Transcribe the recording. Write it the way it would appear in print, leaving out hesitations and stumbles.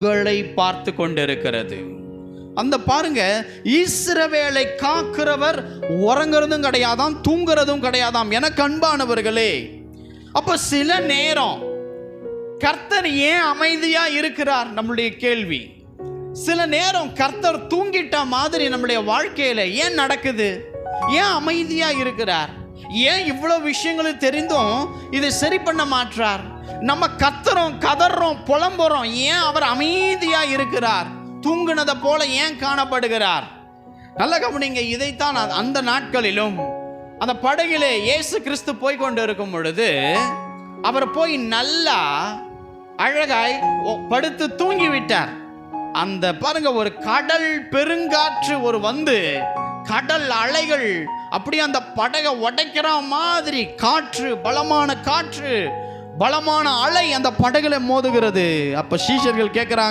உங்களை பார்த்து கொண்டிருக்கிறது. அந்த பாருங்க, இஸ்ரவேலை காக்கிறவர் உறங்குறதும் கிடையாதாம், தூங்குறதும் கிடையாதாம். எனக்கு அன்பானவர்களே, அப்ப சில நேரம் கர்த்தர் ஏன் அமைதியா இருக்கிறார்? நம்முடைய கேள்வி. சில நேரம் கர்த்தர் தூங்கிட்ட மாதிரி நம்முடைய வாழ்க்கையில ஏன் நடக்குது? ஏன் அமைதியா இருக்கிறார்? ஏன் இவ்வளவு விஷயங்களும் தெரிந்தும் இதை சரி பண்ண மாட்டார்? நம்ம கத்துறோம், கதறோம், புலம்புறோம், ஏன் அவர் அமைதியா இருக்கிறார்? தூங்குனதை போல ஏன் காணப்படுகிறார்? நல்ல கவனிங்க. இதைத்தான் அந்த நாட்களிலும் அந்த படகிலே இயேசு கிறிஸ்து போய் கொண்டு இருக்கும் பொழுது அவர் போய் நல்லா அழகாய் படுத்து தூங்கி விட்டார். அந்த பாருங்க, ஒரு கடல் பெருங்காற்று ஒரு வந்து கடல் அலைகள் அப்படி அந்த படகை உடைக்கிற மாதிரி காற்று, பலமான காற்று, பலமான அலை அந்த படகுல மோதுகிறது. அப்ப சீஷர்கள் கேட்கிறாங்க,